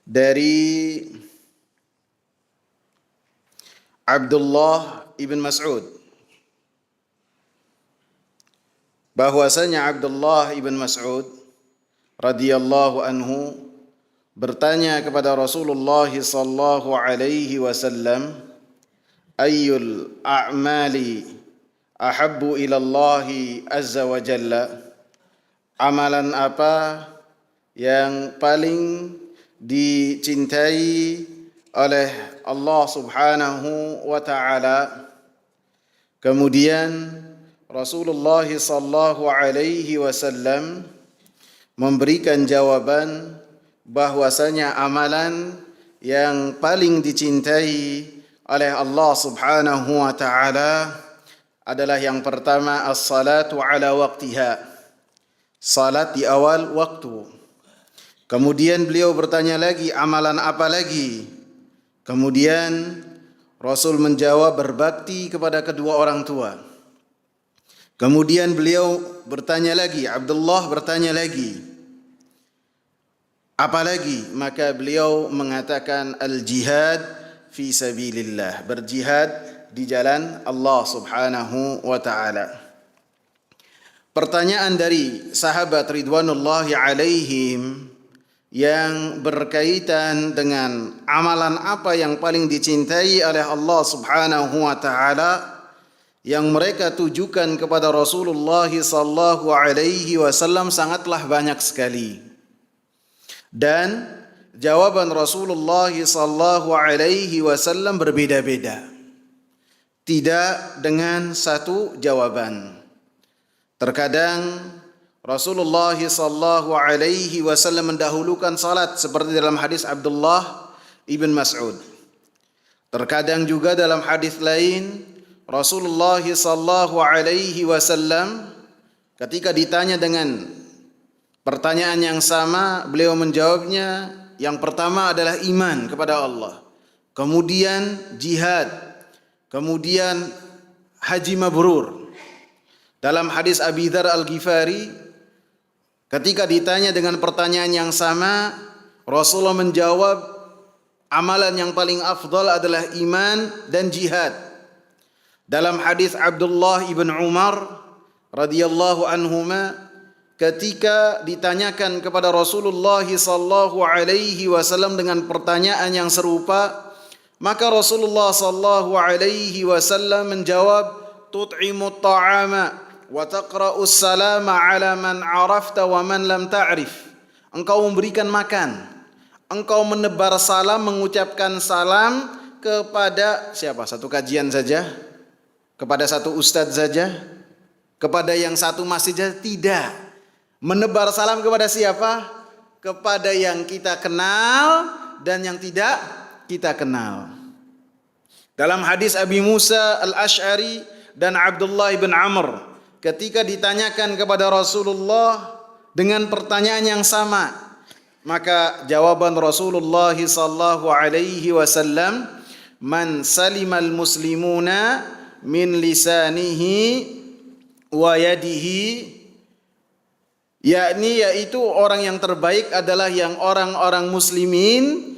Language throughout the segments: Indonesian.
dari Abdullah ibn Mas'ud bahwasanya Abdullah ibn Mas'ud radhiyallahu anhu bertanya kepada Rasulullah sallallahu alaihi wasallam, ayyul a'mali ahabbu ila Allah azza wa jalla, amalan apa yang paling dicintai oleh Allah subhanahu wa ta'ala. Kemudian Rasulullah sallallahu alaihi wasallam memberikan jawaban bahwasanya amalan yang paling dicintai oleh Allah subhanahu wa ta'ala adalah yang pertama as-salatu ala waqtiha, salat di awal waktu. Kemudian beliau bertanya lagi, amalan apa lagi? Kemudian Rasul menjawab, berbakti kepada kedua orang tua. Kemudian beliau bertanya lagi, Abdullah bertanya lagi, apa lagi? Maka beliau mengatakan al-jihad fi sabilillah, berjihad di jalan Allah subhanahu wa ta'ala. Pertanyaan dari sahabat ridwanullahi alaihim yang berkaitan dengan amalan apa yang paling dicintai oleh Allah subhanahu wa ta'ala yang mereka tujukan kepada Rasulullah sallallahu alaihi wasallam sangatlah banyak sekali. Dan jawaban Rasulullah sallallahu alaihi wasallam berbeda-beda. Tidak dengan satu jawaban. Terkadang Rasulullah sallallahu alaihi wasallam mendahulukan salat seperti dalam hadis Abdullah ibn Mas'ud. Terkadang juga dalam hadis lain Rasulullah sallallahu alaihi wasallam ketika ditanya dengan pertanyaan yang sama, beliau menjawabnya yang pertama adalah iman kepada Allah, kemudian jihad, kemudian haji mabrur. Dalam hadis Abi Dzar Al-Ghifari ketika ditanya dengan pertanyaan yang sama, Rasulullah menjawab amalan yang paling afdal adalah iman dan jihad. Dalam hadis Abdullah ibn Umar radhiyallahu anhuma ketika ditanyakan kepada Rasulullah sallallahu alaihi wasallam dengan pertanyaan yang serupa, maka Rasulullah sallallahu alaihi wasallam menjawab, tut'imut ta'ama wa taqra'us salama ala man arafta wa man lam ta'rif. Engkau memberikan makan, engkau menebar salam, mengucapkan salam kepada siapa? Satu kajian saja? Kepada satu ustadz saja? Kepada yang satu masjid saja? Tidak. Menebar salam kepada siapa? Kepada yang kita kenal dan yang tidak kita kenal. Dalam hadis Abi Musa Al-Asy'ari dan Abdullah bin Amr ketika ditanyakan kepada Rasulullah dengan pertanyaan yang sama, maka jawaban Rasulullah sallallahu alaihi wasallam, man salimal muslimuna min lisanihi wa yadihi, yakni yaitu orang yang terbaik adalah yang orang-orang muslimin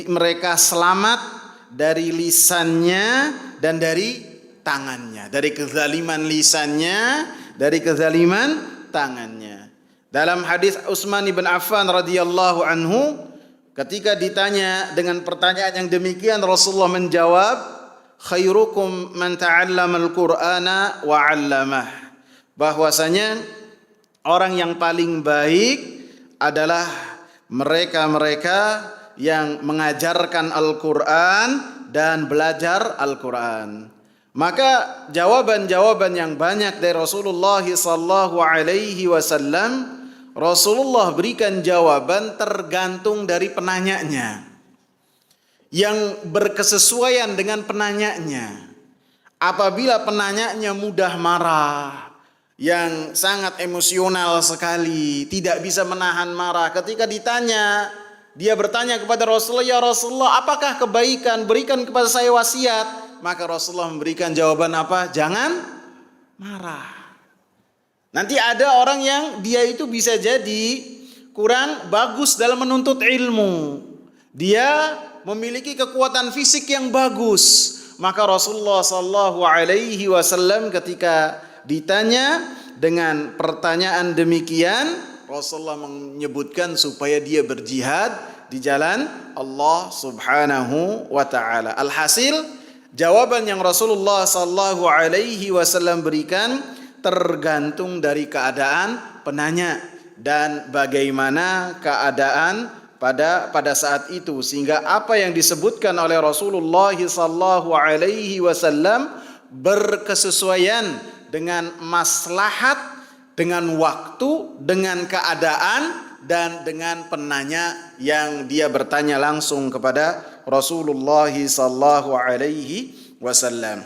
mereka selamat dari lisannya dan dari tangannya, dari kezaliman lisannya, dari kezaliman tangannya. Dalam hadis Utsman bin Affan radhiyallahu anhu ketika ditanya dengan pertanyaan yang demikian, Rasulullah menjawab, khairukum man ta'allamal Qur'ana wa 'allamah, bahwasanya orang yang paling baik adalah mereka-mereka yang mengajarkan Al-Qur'an dan belajar Al-Qur'an. Maka jawaban-jawaban yang banyak dari Rasulullah sallallahu alaihi wasallam, Rasulullah berikan jawaban tergantung dari penanyanya, yang berkesesuaian dengan penanyanya. Apabila penanyanya mudah marah, yang sangat emosional sekali, tidak bisa menahan marah, ketika ditanya, dia bertanya kepada Rasulullah, ya Rasulullah, apakah kebaikan? Berikan kepada saya wasiat. Maka Rasulullah memberikan jawaban apa? Jangan marah. Nanti ada orang yang dia itu bisa jadi kurang bagus dalam menuntut ilmu, dia memiliki kekuatan fisik yang bagus. Maka Rasulullah sallallahu alaihi wasallam ketika ditanya dengan pertanyaan demikian, Rasulullah menyebutkan supaya dia berjihad di jalan Allah Subhanahu wa taala. Alhasil, jawaban yang Rasulullah sallallahu alaihi wasallam berikan tergantung dari keadaan penanya dan bagaimana keadaan pada saat itu, sehingga apa yang disebutkan oleh Rasulullah sallallahu alaihi wasallam berkesesuaian dengan maslahat, dengan waktu, dengan keadaan dan dengan penanya yang dia bertanya langsung kepada Rasulullah sallallahu alaihi wasallam.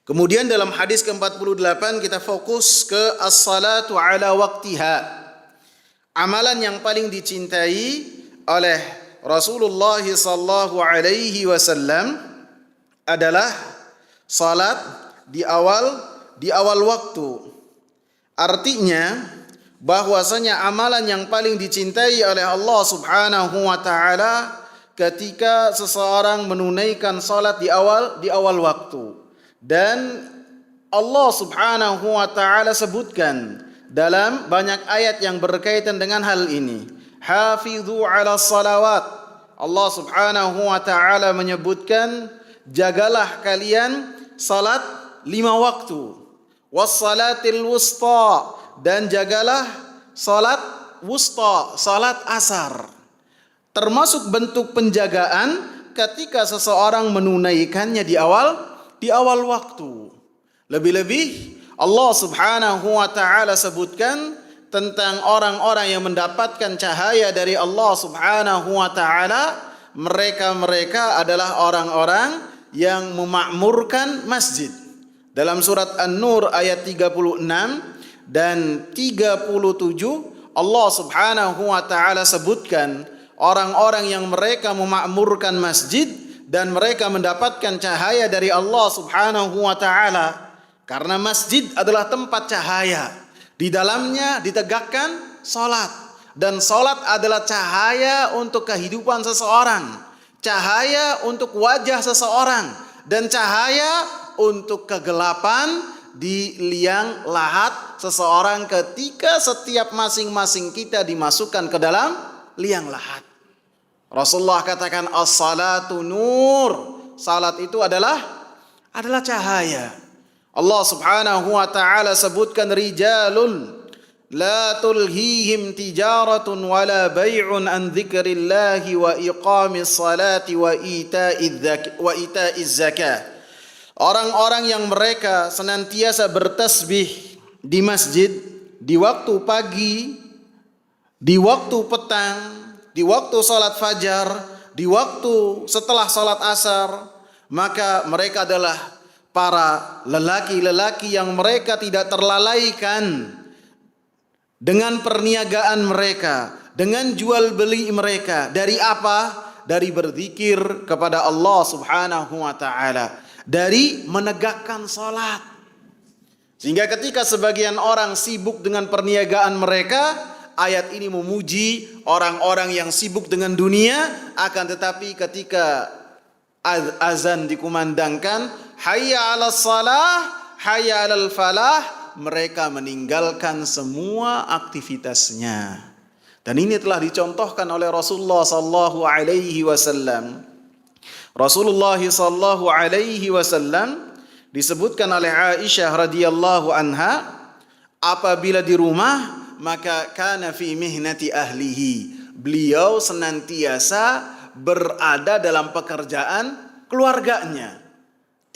Kemudian dalam hadis ke-48 kita fokus ke as-salatu ala waqtiha. Amalan yang paling dicintai oleh Rasulullah sallallahu alaihi wasallam adalah salat di awal waktu. Artinya bahwasanya amalan yang paling dicintai oleh Allah Subhanahu wa taala ketika seseorang menunaikan salat di awal waktu. Dan Allah Subhanahu wa taala sebutkan dalam banyak ayat yang berkaitan dengan hal ini. Hafidhu ala salawat. Allah Subhanahu wa taala menyebutkan, jagalah kalian salat 5 waktu. Wassalatil wusta, dan jagalah salat wusta, salat asar. Termasuk bentuk penjagaan ketika seseorang menunaikannya di awal waktu. Lebih-lebih Allah Subhanahu wa taala sebutkan tentang orang-orang yang mendapatkan cahaya dari Allah Subhanahu wa taala, mereka adalah orang-orang yang memakmurkan masjid. Dalam surat An-Nur ayat 36 dan 37 Allah Subhanahu wa taala sebutkan orang-orang yang mereka memakmurkan masjid dan mereka mendapatkan cahaya dari Allah Subhanahu wa taala. Karena masjid adalah tempat cahaya. Di dalamnya ditegakkan salat. Dan salat adalah cahaya untuk kehidupan seseorang. Cahaya untuk wajah seseorang. Dan cahaya untuk kegelapan di liang lahat seseorang ketika setiap masing-masing kita dimasukkan ke dalam liang lahat. Rasulullah katakan as-salatu nur. Salat itu adalah cahaya. Allah Subhanahu wa taala sebutkan rijalun la tulhihim tijaratun wala bai'un an dzikrillahi wa iqamis salati wa ita'iz zakah. Orang-orang yang mereka senantiasa bertasbih di masjid di waktu pagi, di waktu petang, di waktu salat fajar, di waktu setelah salat asar, maka mereka adalah para lelaki-lelaki yang mereka tidak terlalaikan dengan perniagaan mereka, dengan jual beli mereka. Dari apa? Dari berzikir kepada Allah Subhanahu wa taala, dari menegakkan salat. Sehingga ketika sebagian orang sibuk dengan perniagaan mereka, ayat ini memuji orang-orang yang sibuk dengan dunia, akan tetapi ketika azan dikumandangkan, hayya 'alas salah, hayya 'alal falah, mereka meninggalkan semua aktivitasnya. Dan ini telah dicontohkan oleh Rasulullah sallallahu alaihi wasallam. Rasulullah sallallahu alaihi wasallam disebutkan oleh Aisyah radhiyallahu anha, apabila di rumah maka kana fi mihnati ahlihi. Beliau senantiasa berada dalam pekerjaan keluarganya.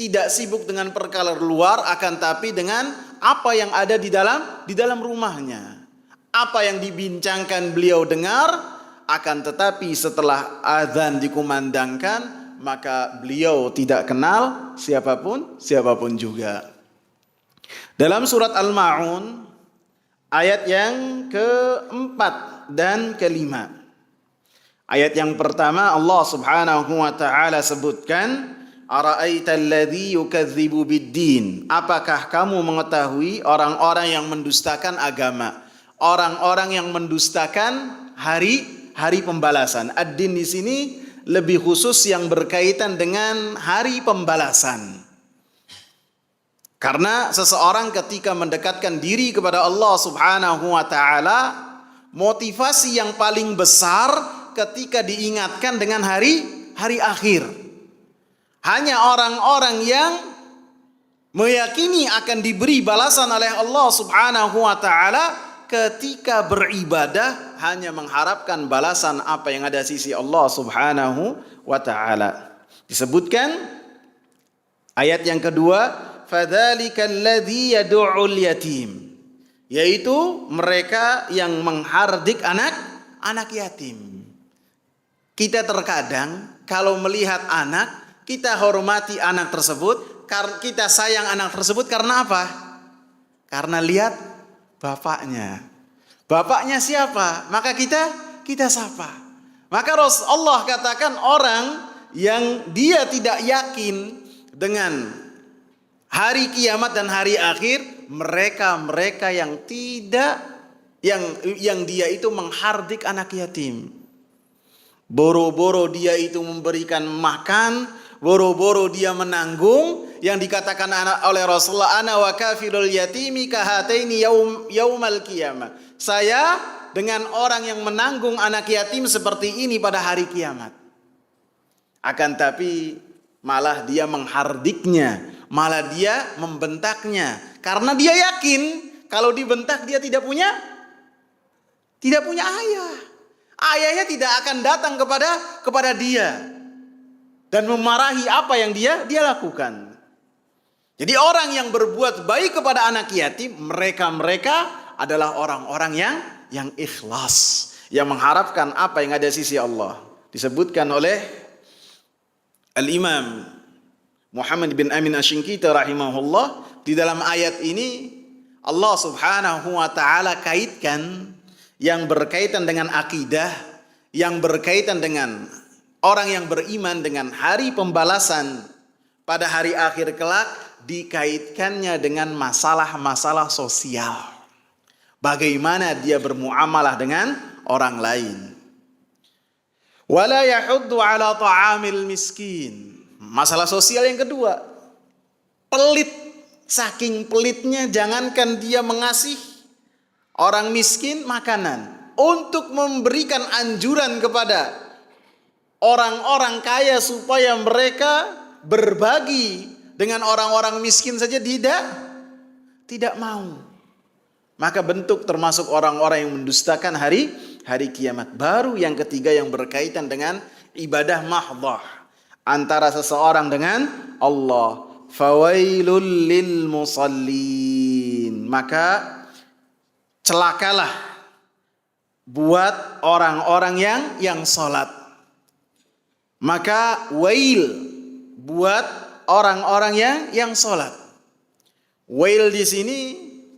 Tidak sibuk dengan perkara luar, akan tapi dengan apa yang ada di dalam rumahnya. Apa yang dibincangkan beliau dengar, akan tetapi setelah azan dikumandangkan, maka beliau tidak kenal siapapun juga. Dalam surat Al-Ma'un ayat yang keempat dan kelima. Ayat yang pertama Allah Subhanahu wa taala sebutkan, ara'aital ladzi yukadzibu bid-din. Apakah kamu mengetahui orang-orang yang mendustakan agama, orang-orang yang mendustakan hari hari pembalasan. Ad-din di sini lebih khusus yang berkaitan dengan hari pembalasan. Karena seseorang ketika mendekatkan diri kepada Allah Subhanahu wa taala, motivasi yang paling besar ketika diingatkan dengan hari akhir. Hanya orang-orang yang meyakini akan diberi balasan oleh Allah Subhanahu wa taala ketika beribadah hanya mengharapkan balasan apa yang ada di sisi Allah Subhanahu wa taala. Disebutkan ayat yang kedua, fadzalikal ladzi yad'ul yatim, yaitu mereka yang menghardik anak yatim. Kita terkadang kalau melihat anak, kita hormati anak tersebut, kita sayang anak tersebut karena apa? Karena lihat bapaknya. Bapaknya siapa? Maka kita sapa. Maka Allah katakan orang yang dia tidak yakin dengan hari kiamat dan hari akhir, mereka yang tidak yang dia itu menghardik anak yatim. Boro-boro dia itu memberikan makan, boro-boro dia menanggung, yang dikatakan oleh Rasulullah, ana wa kafilul yatimi kahataini yaumal qiyamah. Saya dengan orang yang menanggung anak yatim seperti ini pada hari kiamat. Akan tapi malah dia menghardiknya, malah dia membentaknya, karena dia yakin kalau dibentak dia tidak punya ayah. Ayahnya tidak akan datang kepada dia dan memarahi apa yang dia lakukan. Jadi orang yang berbuat baik kepada anak yatim, mereka adalah orang-orang yang ikhlas, yang mengharapkan apa yang ada di sisi Allah. Disebutkan oleh Al-Imam Muhammad bin Amin Asy-Syinkiti rahimahullah, di dalam ayat ini Allah Subhanahu wa taala kaitkan yang berkaitan dengan akidah, yang berkaitan dengan orang yang beriman dengan hari pembalasan pada hari akhir kelak, dikaitkannya dengan masalah-masalah sosial. Bagaimana dia bermuamalah dengan orang lain. Wala yahuddu ala ta'amil miskin. Masalah sosial yang kedua, pelit. Saking pelitnya, jangankan dia mengasihi orang miskin makanan, untuk memberikan anjuran kepada orang-orang kaya supaya mereka berbagi dengan orang-orang miskin saja tidak mau. Maka bentuk termasuk orang-orang yang mendustakan hari kiamat. Baru yang ketiga yang berkaitan dengan ibadah mahdhah antara seseorang dengan Allah. Fawailul lil musallin. Maka celakalah buat orang-orang yang salat. Maka wail buat orang-orang yang salat. Wail di sini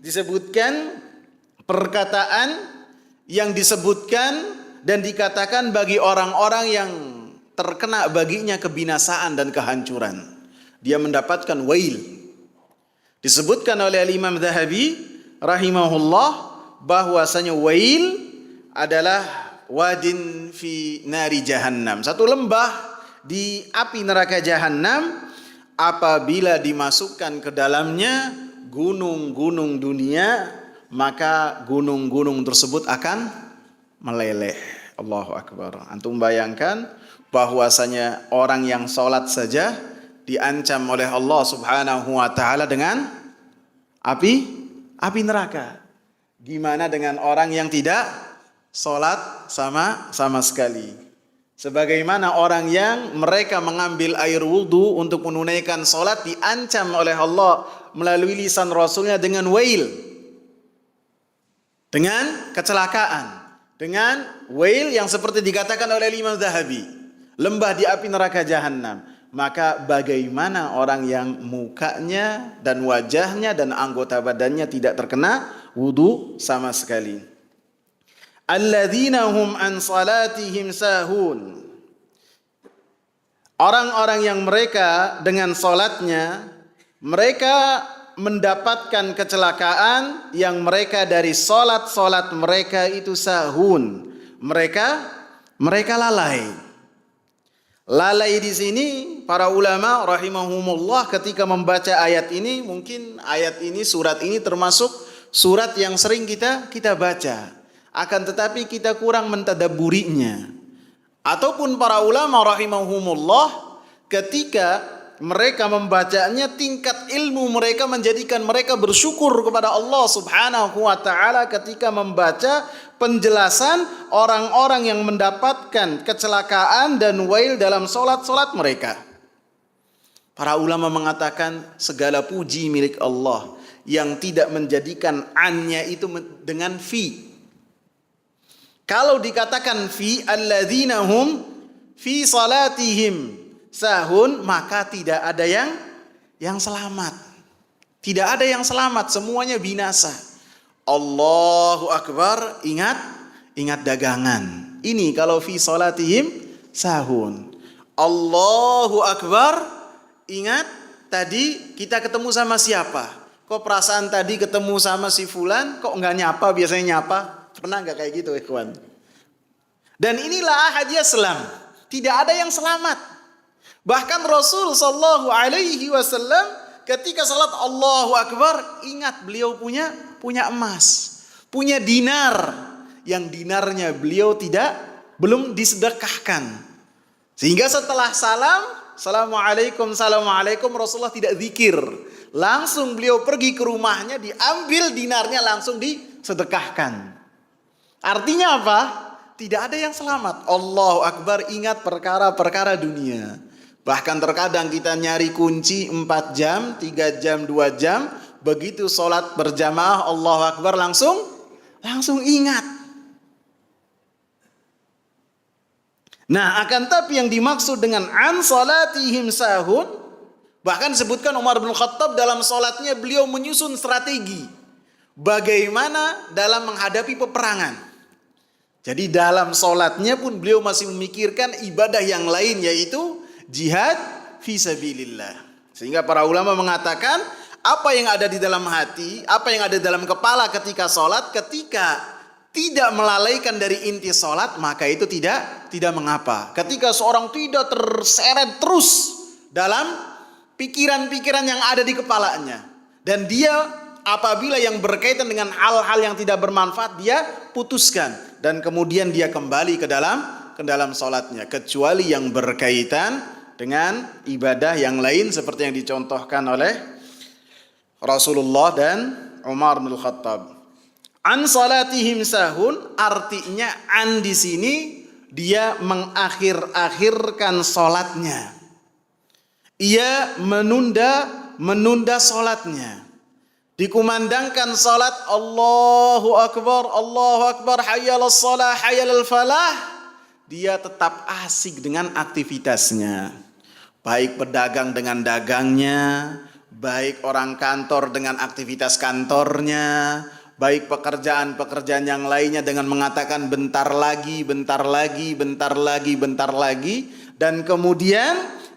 disebutkan perkataan yang disebutkan dan dikatakan bagi orang-orang yang terkena baginya kebinasaan dan kehancuran. Dia mendapatkan wail. Disebutkan oleh Imam Dzahabi rahimahullah bahwasanya wail adalah wadin fi nari jahannam, satu lembah di api neraka jahannam. Apabila dimasukkan ke dalamnya gunung-gunung dunia, maka gunung-gunung tersebut akan meleleh. Allahu Akbar. Antum bayangkan bahwasanya orang yang sholat saja diancam oleh Allah Subhanahu wa taala dengan api neraka. Gimana dengan orang yang tidak sholat sama sekali? Sebagaimana orang yang mereka mengambil air wudhu untuk menunaikan sholat, diancam oleh Allah melalui lisan Rasulnya dengan wail, dengan kecelakaan, dengan wail yang seperti dikatakan oleh Imam Dzahabi, lembah di api neraka jahannam. Maka bagaimana orang yang mukanya dan wajahnya dan anggota badannya tidak terkena wudu sama sekali. Alladzina hum an salatihim sahun. Orang-orang yang mereka dengan salatnya, mereka mendapatkan kecelakaan yang mereka dari salat mereka itu sahun. Mereka mereka lalai. Lalai di sini para ulama rahimahumullah ketika membaca ayat ini, mungkin ayat ini, surat ini termasuk surat yang sering kita baca. Akan tetapi kita kurang mentadabburinya. Ataupun para ulama rahimahumullah ketika mereka membacanya, tingkat ilmu mereka menjadikan mereka bersyukur kepada Allah Subhanahu wa taala ketika membaca penjelasan orang-orang yang mendapatkan kecelakaan dan wail dalam salat-salat mereka. Para ulama mengatakan segala puji milik Allah yang tidak menjadikan annya itu dengan fi. Kalau dikatakan fi alladzina hum fi salatihim sahun, maka tidak ada yang selamat. Tidak ada yang selamat, semuanya binasa. Allahu Akbar, ingat dagangan. Ini kalau fi salatihim sahun. Allahu Akbar, ingat tadi kita ketemu sama siapa? Kok perasaan tadi ketemu sama si fulan, kok enggak nyapa, biasanya nyapa? Pernah enggak kayak gitu, ikhwan? Dan inilah ahadiyah Islam. Tidak ada yang selamat. Bahkan Rasul sallallahu alaihi wasallam ketika salat Allahu Akbar, ingat beliau punya emas, punya dinar, yang dinarnya beliau belum disedekahkan. Sehingga setelah Assalamualaikum, Rasulullah tidak zikir. Langsung beliau pergi ke rumahnya, diambil dinarnya, langsung disedekahkan. Artinya apa? Tidak ada yang selamat. Allahu Akbar, ingat perkara-perkara dunia. Bahkan terkadang kita nyari kunci 4 jam, 3 jam, 2 jam. Begitu sholat berjamaah Allahu Akbar langsung ingat. Nah, akan tapi yang dimaksud dengan an salatihim sahun, bahkan disebutkan Umar bin Khattab dalam sholatnya beliau menyusun strategi bagaimana dalam menghadapi peperangan. Jadi dalam sholatnya pun beliau masih memikirkan ibadah yang lain, yaitu jihad fisabilillah. Sehingga para ulama mengatakan apa yang ada di dalam hati, apa yang ada dalam kepala ketika sholat, ketika tidak melalaikan dari inti sholat, maka itu tidak mengapa. Ketika seorang tidak terseret terus dalam pikiran-pikiran yang ada di kepalanya, dan dia apabila yang berkaitan dengan hal-hal yang tidak bermanfaat dia putuskan, dan kemudian dia kembali ke dalam sholatnya, kecuali yang berkaitan dengan ibadah yang lain seperti yang dicontohkan oleh Rasulullah dan Umar bin Khattab. An salatihim sahun, artinya an di sini dia mengakhir-akhirkan sholatnya. Ia menunda sholatnya. Dikumandangkan salat Allahu Akbar, hayyalas shalah, hayyalal falah, dia tetap asik dengan aktivitasnya. Baik pedagang dengan dagangnya, baik orang kantor dengan aktivitas kantornya, baik pekerjaan-pekerjaan yang lainnya dengan mengatakan bentar lagi, dan kemudian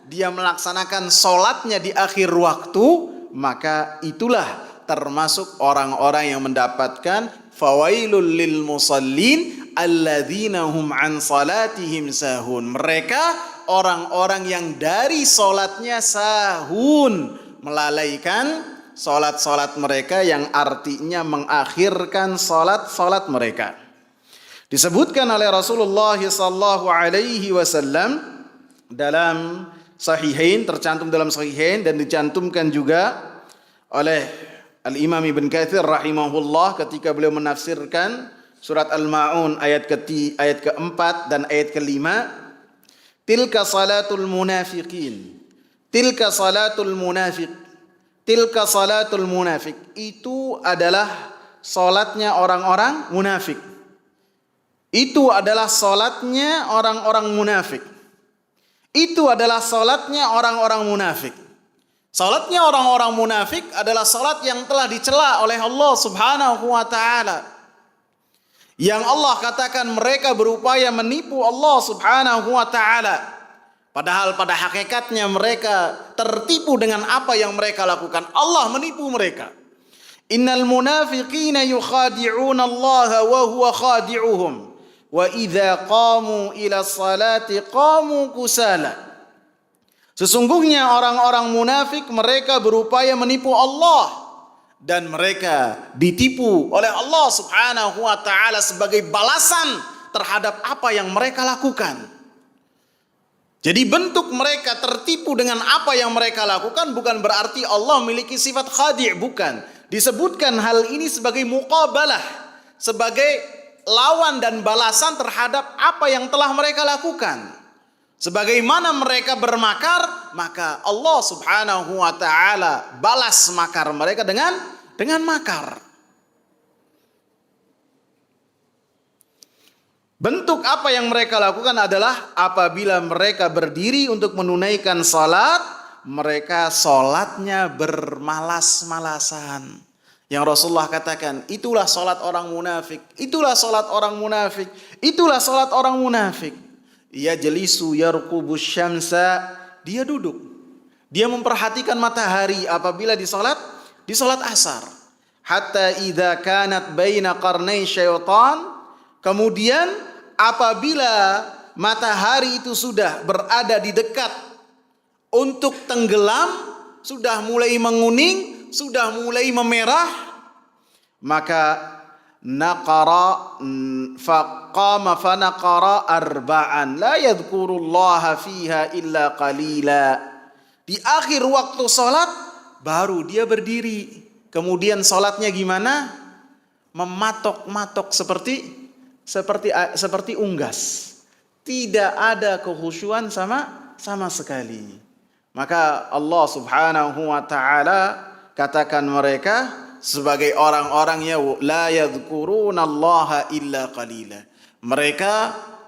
dia melaksanakan sholatnya di akhir waktu, maka itulah termasuk orang-orang yang mendapatkan fawailul lil musallin alladzina hum an salatihim sahun. Mereka orang-orang yang dari salatnya sahun, melalaikan salat-salat mereka, yang artinya mengakhirkan salat-salat mereka. Disebutkan oleh Rasulullah sallallahu alaihi wasallam dalam sahihain, tercantum dalam sahihain dan dicantumkan juga oleh Al-Imam Ibn Katsir rahimahullah ketika beliau menafsirkan surat Al-Ma'un ayat keempat dan ayat kelima. Tilka salatul munafiqin. Tilka salatul munafik. Itu adalah salatnya orang-orang munafik. Itu adalah salatnya orang-orang munafik. Itu adalah salatnya orang-orang munafik. Salatnya orang-orang munafik adalah salat yang telah dicela oleh Allah Subhanahu wa taala. Yang Allah katakan mereka berupaya menipu Allah Subhanahu wa taala. Padahal pada hakikatnya mereka tertipu dengan apa yang mereka lakukan. Allah menipu mereka. Innal munafiqina yukhadi'una Allah wa huwa khadi'uhum wa idza qamu ila salati qamu kusala. Sesungguhnya orang-orang munafik mereka berupaya menipu Allah dan mereka ditipu oleh Allah Subhanahu wa taala sebagai balasan terhadap apa yang mereka lakukan. Jadi bentuk mereka tertipu dengan apa yang mereka lakukan bukan berarti Allah memiliki sifat khadi', bukan. Disebutkan hal ini sebagai muqabalah, sebagai lawan dan balasan terhadap apa yang telah mereka lakukan. Sebagaimana mereka bermakar, maka Allah Subhanahu wa taala balas makar mereka dengan makar. Bentuk apa yang mereka lakukan adalah apabila mereka berdiri untuk menunaikan salat, mereka salatnya bermalas-malasan. Yang Rasulullah katakan, itulah salat orang munafik, itulah salat orang munafik, itulah salat orang munafik. Ia jelisu yarqubus syamsa, dia duduk. Dia memperhatikan matahari apabila di salat asar. Hatta idza kanat baina qarnai syaitan, kemudian apabila matahari itu sudah berada di dekat untuk tenggelam, sudah mulai menguning, sudah mulai memerah, maka naqara faqama fanaqara arba'an la yadhkurullaha fiha illa qalila. Di akhir waktu salat baru dia berdiri. Kemudian salatnya gimana? Mematok-matok seperti unggas. Tidak ada kekhusyuan sama sekali. Maka Allah Subhanahu wa taala katakan mereka sebagai orang-orang yang la yadhkurunallaha illa qalila. Mereka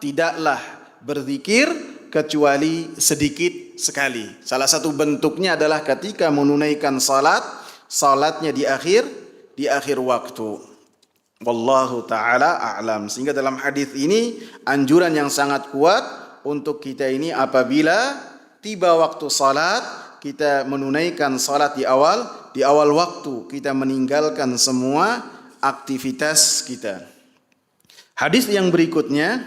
tidaklah berzikir kecuali sedikit sekali. Salah satu bentuknya adalah ketika menunaikan salatnya di akhir waktu. Wallahu ta'ala a'lam. Sehingga dalam hadis ini anjuran yang sangat kuat untuk kita ini apabila tiba waktu salat, kita menunaikan salat di awal waktu, kita meninggalkan semua aktivitas kita. Hadis yang berikutnya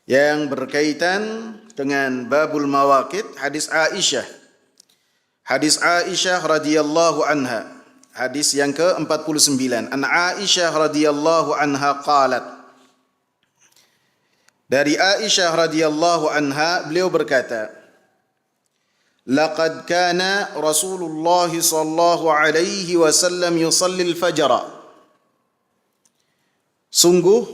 yang berkaitan dengan babul mawaqit, hadis Aisyah. Hadis Aisyah radhiyallahu anha. Hadis yang ke-49. An Aisyah radhiyallahu anha qalat. Dari Aisyah radhiyallahu anha beliau berkata, laqad kana Rasulullah sallallahu alaihi wasallam yusalli al-fajr. Sungguh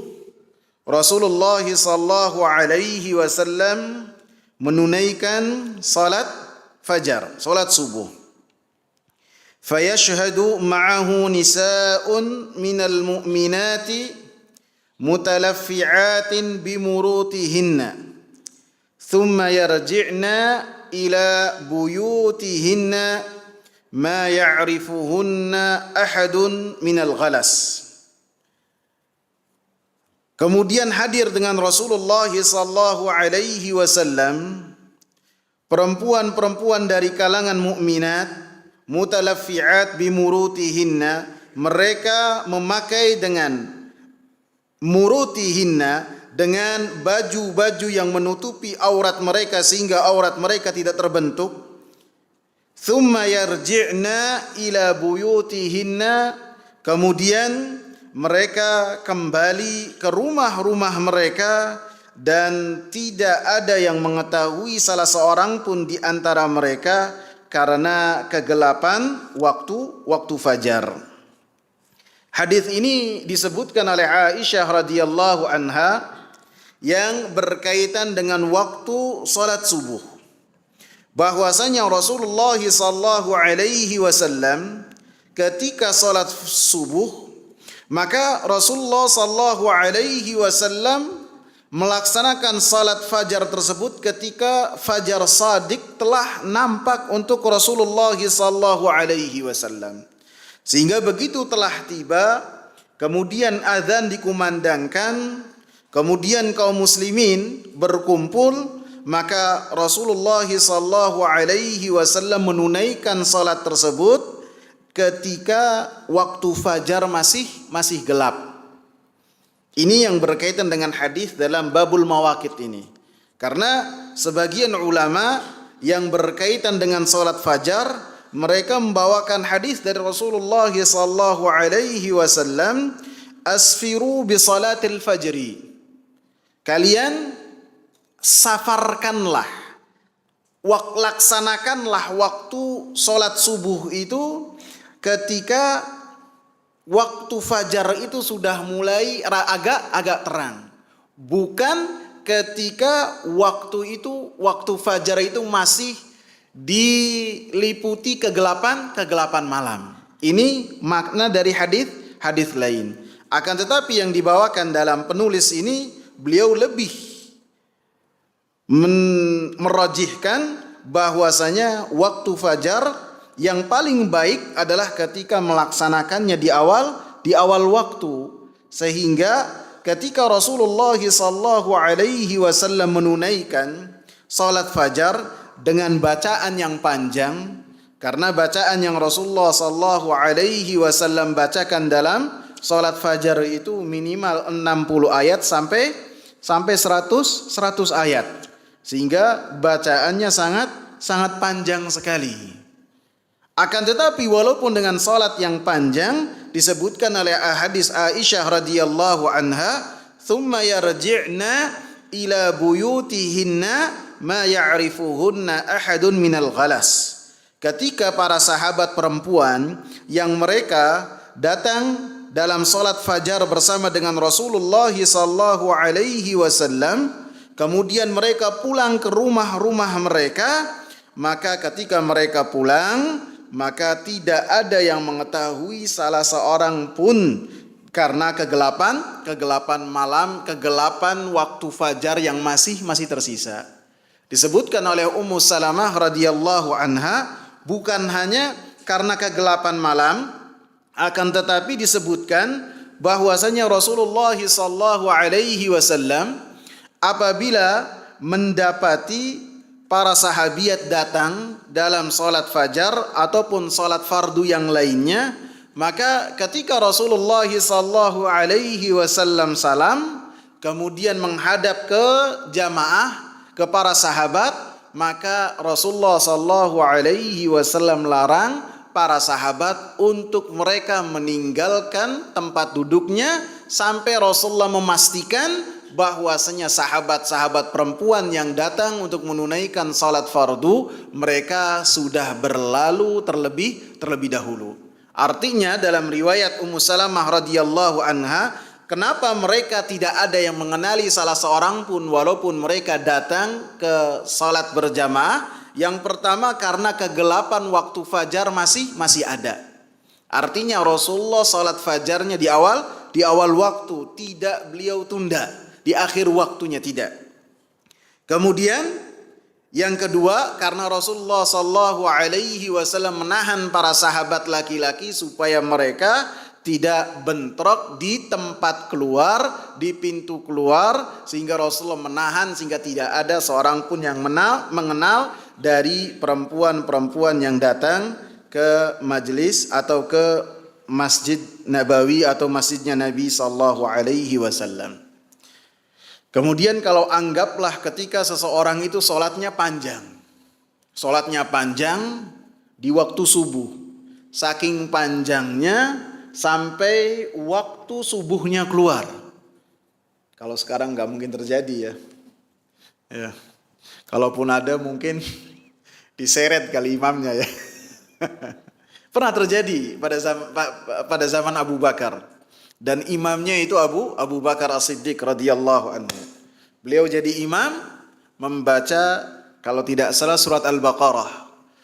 Rasulullah sallallahu alaihi wasallam menunaikan salat fajar, salat subuh. Fayashhadu ma'ahu nisa'un minal mu'minati mutalaffi'atin bimurutihinna thumma yarji'na ila buyutihinna ma ya'rifuhunna ahadun minal ghalas. Kemudian hadir dengan Rasulullah sallallahu alaihi wasallam perempuan-perempuan dari kalangan mukminat mutalaffi'at bimurutihinna, mereka memakai dengan murutihinna, dengan baju-baju yang menutupi aurat mereka sehingga aurat mereka tidak terbentuk. Thumma yarji'na ila buyutihinna, kemudian mereka kembali ke rumah-rumah mereka dan tidak ada yang mengetahui salah seorang pun di antara mereka karena kegelapan waktu fajar. Hadis ini disebutkan oleh Aisyah radhiyallahu anha yang berkaitan dengan waktu salat subuh. Bahwasanya Rasulullah sallallahu alaihi wasallam ketika salat subuh, maka Rasulullah sallallahu alaihi wasallam melaksanakan salat fajar tersebut ketika fajar shadiq telah nampak untuk Rasulullah sallallahu alaihi wasallam. Sehingga begitu telah tiba, kemudian azan dikumandangkan, kemudian kaum muslimin berkumpul, maka Rasulullah sallallahu alaihi wasallam menunaikan salat tersebut ketika waktu fajar masih gelap. Ini yang berkaitan dengan hadis dalam babul mawaqit ini. Karena sebagian ulama yang berkaitan dengan salat fajar, mereka membawakan hadis dari Rasulullah sallallahu alaihi wasallam, asfiru bi salatil fajri. Kalian safarkanlah, laksanakanlah waktu salat subuh itu ketika waktu fajar itu sudah mulai agak terang, bukan ketika waktu fajar itu masih diliputi kegelapan malam. Ini makna dari hadis lain. Akan tetapi yang dibawakan dalam penulis ini, beliau lebih merajihkan bahwasanya waktu fajar yang paling baik adalah ketika melaksanakannya di awal waktu, sehingga ketika Rasulullah sallallahu alaihi wasallam menunaikan salat fajar dengan bacaan yang panjang, karena bacaan yang Rasulullah sallallahu alaihi wasallam bacakan dalam salat fajar itu minimal 60 ayat sampai 100 ayat, sehingga bacaannya sangat panjang sekali. Akan tetapi walaupun dengan salat yang panjang, disebutkan oleh hadis Aisyah radhiyallahu anha, "Tsumma yarji'na ila buyutihinna ma ya'rifuhunna ahadun minal ghalas." Ketika para sahabat perempuan yang mereka datang dalam salat fajar bersama dengan Rasulullah sallallahu alaihi wasallam, kemudian mereka pulang ke rumah-rumah mereka, maka ketika mereka pulang, maka tidak ada yang mengetahui salah seorang pun karena kegelapan malam, kegelapan waktu fajar yang masih tersisa. Disebutkan oleh Ummu Salamah radhiyallahu anha, bukan hanya karena kegelapan malam, akan tetapi disebutkan bahwasanya Rasulullah sallallahu alaihi wasallam apabila mendapati para sahabiat datang dalam salat fajar ataupun salat fardu yang lainnya, maka ketika Rasulullah sallallahu alaihi wasallam salam kemudian menghadap ke jamaah, ke para sahabat, maka Rasulullah sallallahu alaihi wasallam larang para sahabat untuk mereka meninggalkan tempat duduknya sampai Rasulullah memastikan bahwasanya sahabat-sahabat perempuan yang datang untuk menunaikan salat fardu mereka sudah berlalu terlebih dahulu. Artinya dalam riwayat Ummu Salamah radhiyallahu anha, kenapa mereka tidak ada yang mengenali salah seorang pun walaupun mereka datang ke salat berjamaah? Yang pertama karena kegelapan waktu fajar masih ada. Artinya Rasulullah salat fajarnya di awal waktu, tidak beliau tunda di akhir waktunya, tidak. Kemudian yang kedua, karena Rasulullah sallallahu alaihi wasallam menahan para sahabat laki-laki supaya mereka tidak bentrok di tempat keluar, di pintu keluar, sehingga Rasulullah menahan sehingga tidak ada seorang pun yang mengenal dari perempuan-perempuan yang datang ke majelis atau ke Masjid Nabawi atau masjidnya Nabi sallallahu alaihi wasallam. Kemudian kalau anggaplah ketika seseorang itu sholatnya panjang di waktu subuh, saking panjangnya sampai waktu subuhnya keluar. Kalau sekarang nggak mungkin terjadi ya. Kalaupun ada mungkin diseret kali imamnya ya. Pernah terjadi pada zaman Abu Bakar. Dan imamnya itu Abu Bakar As-Siddiq radhiyallahu anhu. Beliau jadi imam membaca kalau tidak salah surat Al-Baqarah.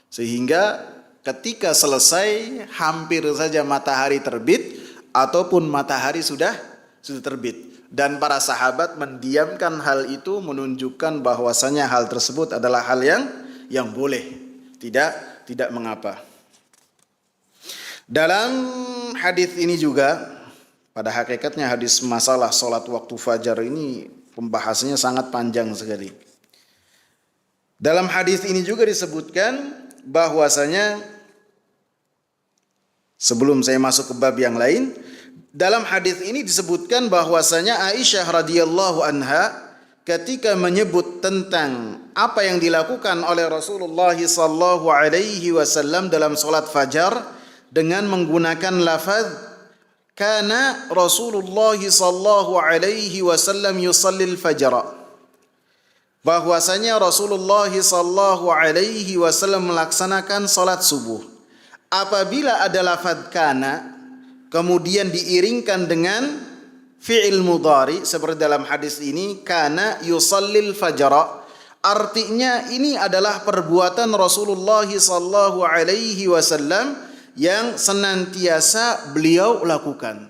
Sehingga ketika selesai hampir saja matahari terbit ataupun matahari sudah terbit. Dan para sahabat mendiamkan hal itu menunjukkan bahwasanya hal tersebut adalah hal yang boleh. Tidak mengapa. Dalam hadis ini juga, pada hakikatnya hadis masalah sholat waktu fajar ini pembahasannya sangat panjang sekali. Dalam hadis ini juga disebutkan bahwasanya, sebelum saya masuk ke bab yang lain, dalam hadis ini disebutkan bahwasanya Aisyah radhiyallahu anha ketika menyebut tentang apa yang dilakukan oleh Rasulullah sallallahu alaihi wasallam dalam salat fajar dengan menggunakan lafaz kana Rasulullah sallallahu alaihi wasallam yusallil fajr, bahwasanya Rasulullah sallallahu alaihi wasallam melaksanakan salat subuh. Apabila ada lafaz kana kemudian diiringkan dengan fi'il mudhari seperti dalam hadis ini, kana yusallil fajra, artinya ini adalah perbuatan Rasulullah sallallahu alaihi wasallam yang senantiasa beliau lakukan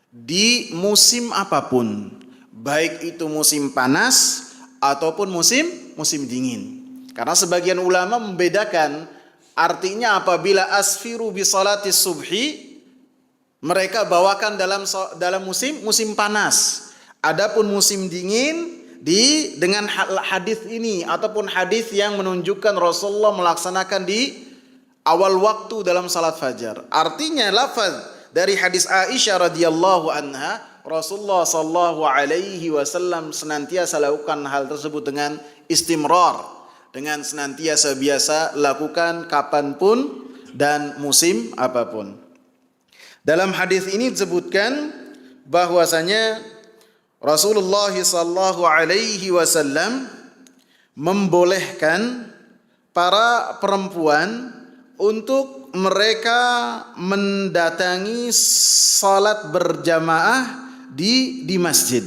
di musim apapun, baik itu musim panas ataupun musim dingin. Karena sebagian ulama membedakan, artinya apabila asfiru bi salatis subhi mereka bawakan dalam musim panas. Adapun musim dingin dengan hadis ini ataupun hadis yang menunjukkan Rasulullah melaksanakan di awal waktu dalam salat fajar. Artinya lafaz dari hadis Aisyah radhiyallahu anha, Rasulullah sallallahu alaihi wasallam senantiasa lakukan hal tersebut dengan istimrar, dengan senantiasa biasa lakukan kapanpun dan musim apapun. Dalam hadis ini disebutkan bahwasanya Rasulullah sallallahu alaihi wasallam membolehkan para perempuan untuk mereka mendatangi salat berjamaah di masjid.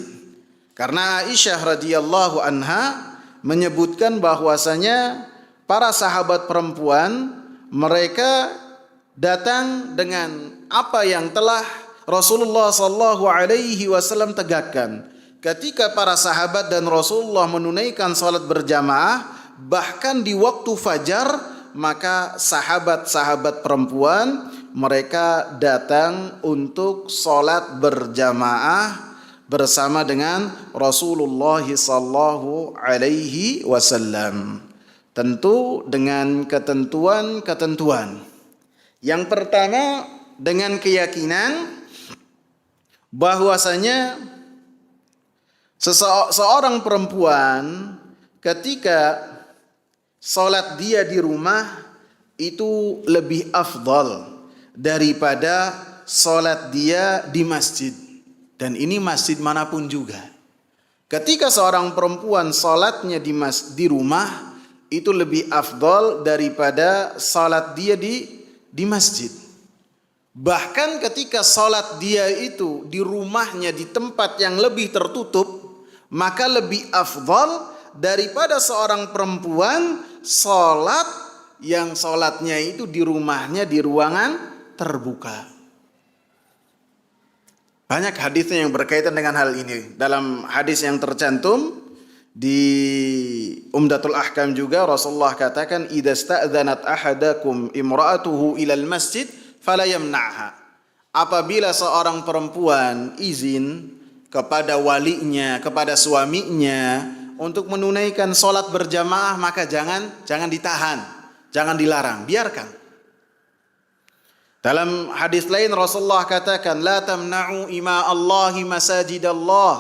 Karena Aisyah radhiyallahu anha menyebutkan bahwasanya para sahabat perempuan mereka datang dengan apa yang telah Rasulullah sallallahu alaihi wasallam tegakkan. Ketika para sahabat dan Rasulullah menunaikan salat berjamaah bahkan di waktu fajar, maka sahabat-sahabat perempuan mereka datang untuk salat berjamaah bersama dengan Rasulullah sallallahu alaihi wasallam. Tentu dengan ketentuan-ketentuan. Yang pertama, dengan keyakinan bahwasanya seorang perempuan ketika salat dia di rumah itu lebih afdal daripada salat dia di masjid. Dan ini masjid manapun juga. Ketika seorang perempuan salatnya di rumah itu lebih afdal daripada salat dia di masjid. Bahkan ketika salat dia itu di rumahnya di tempat yang lebih tertutup, maka lebih afdal daripada seorang perempuan salat yang salatnya itu di rumahnya di ruangan terbuka. Banyak hadisnya yang berkaitan dengan hal ini. Dalam hadis yang tercantum di Umdatul Ahkam juga Rasulullah katakan, idza sta'dzanat ahadakum imra'atuhu ilal masjid fala yamna'ha. Apabila seorang perempuan izin kepada walinya, kepada suaminya untuk menunaikan salat berjamaah, maka jangan ditahan, jangan dilarang, biarkan. Dalam hadis lain Rasulullah katakan, la tamna'u ima Allahi masajidallah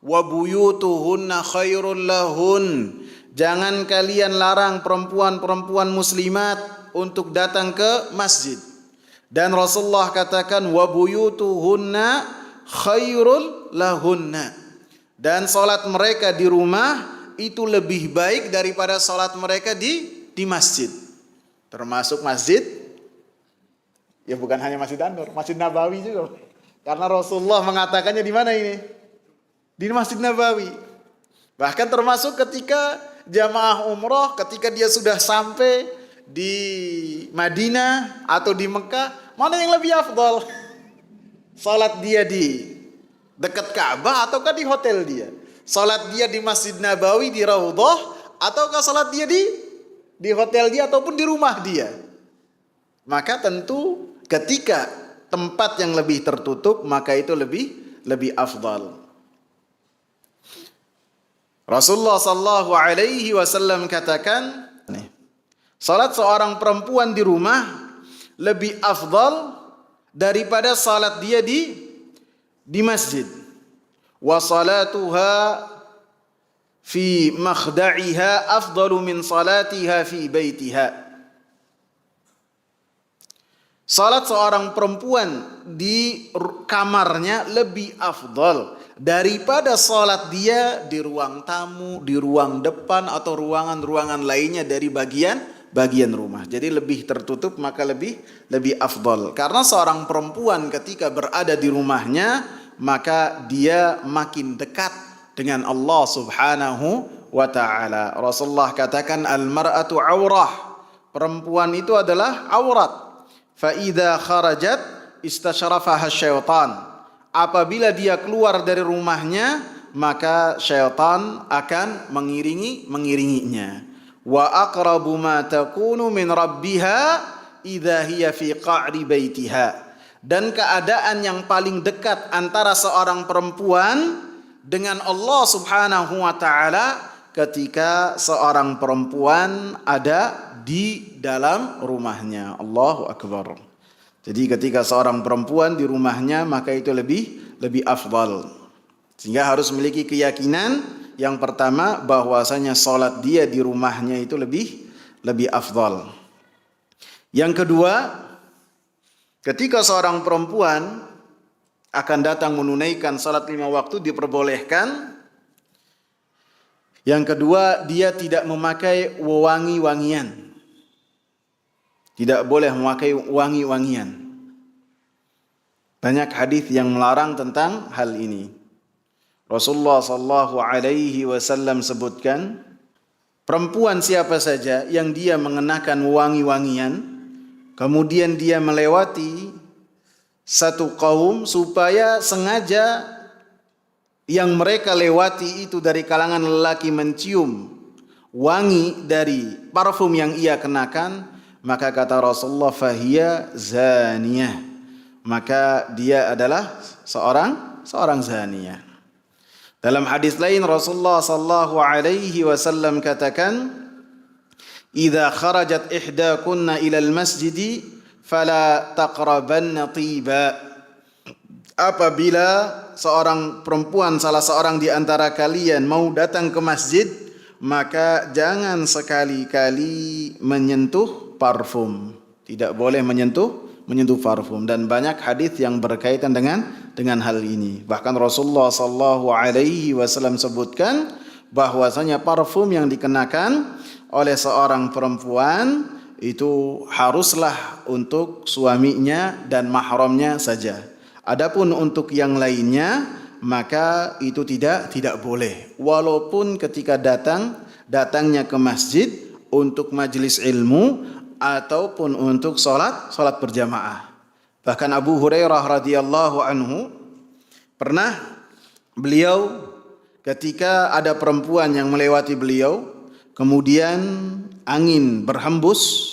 wa buyutuhunna khairul lahun. Jangan kalian larang perempuan-perempuan muslimat untuk datang ke masjid. Dan Rasulullah katakan wa buyutuhunna khairul lahunna. Dan salat mereka di rumah itu lebih baik daripada salat mereka di masjid. Termasuk masjid, ya bukan hanya Masjid An-Nur, Masjid Nabawi juga. Karena Rasulullah mengatakannya di mana ini? Di Masjid Nabawi. Bahkan termasuk ketika jamaah umrah, ketika dia sudah sampai di Madinah atau di Mekah, mana yang lebih afdal? Salat dia di dekat Ka'bah ataukah di hotel dia? Salat dia di Masjid Nabawi di Raudhah ataukah salat dia di hotel dia ataupun di rumah dia? Maka tentu ketika tempat yang lebih tertutup maka itu lebih afdal. Rasulullah sallallahu alaihi wasallam katakan, salat seorang perempuan di rumah lebih afdal daripada salat dia di masjid. Wa salatuha fi makhda'iha afdalu min salatiha fi baitiha. Salat seorang perempuan di kamarnya lebih afdal daripada salat dia di ruang tamu, di ruang depan atau ruangan-ruangan lainnya dari bagian rumah. Jadi lebih tertutup maka lebih afdal. Karena seorang perempuan ketika berada di rumahnya maka dia makin dekat dengan Allah Subhanahu wa taala. Rasulullah katakan al-mar'atu aurah. Perempuan itu adalah aurat. Fa idza kharajat istasyrafaha syaitan. Apabila dia keluar dari rumahnya, maka syaitan akan mengiringinya. Wa aqrabu ma takunu min rabbiha idza hiya fi qa'ri baitiha. Dan keadaan yang paling dekat antara seorang perempuan dengan Allah Subhanahu wa taala ketika seorang perempuan ada di dalam rumahnya. Allahu akbar. Jadi ketika seorang perempuan di rumahnya maka itu lebih afdal. Sehingga harus memiliki keyakinan yang pertama bahwasanya salat dia di rumahnya itu lebih afdal. Yang kedua, ketika seorang perempuan akan datang menunaikan salat 5 waktu diperbolehkan. Yang kedua, dia tidak memakai wangi-wangian. Tidak boleh memakai wangi-wangian. Banyak hadis yang melarang tentang hal ini. Rasulullah sallallahu alaihi wasallam sebutkan, perempuan siapa saja yang dia mengenakan wangi-wangian, kemudian dia melewati satu kaum supaya sengaja yang mereka lewati itu dari kalangan lelaki mencium wangi dari parfum yang ia kenakan, maka kata Rasulullah fahiya zaniyah, maka dia adalah seorang zaniyah. Dalam hadis lain Rasulullah sallallahu alaihi wasallam katakan, "Idza kharajat ihdakunna ila al-masjid fala taqrabanna tiba." Apabila seorang perempuan salah seorang di antara kalian mau datang ke masjid, maka jangan sekali-kali menyentuh parfum. Tidak boleh menyentuh parfum, dan banyak hadis yang berkaitan dengan hal ini. Bahkan Rasulullah sallallahu alaihi wasallam sebutkan bahwasanya parfum yang dikenakan oleh seorang perempuan itu haruslah untuk suaminya dan mahramnya saja. Adapun untuk yang lainnya maka itu tidak boleh. Walaupun ketika datangnya ke masjid untuk majelis ilmu ataupun untuk salat berjamaah. Bahkan Abu Hurairah radhiyallahu anhu pernah beliau ketika ada perempuan yang melewati beliau, kemudian angin berhembus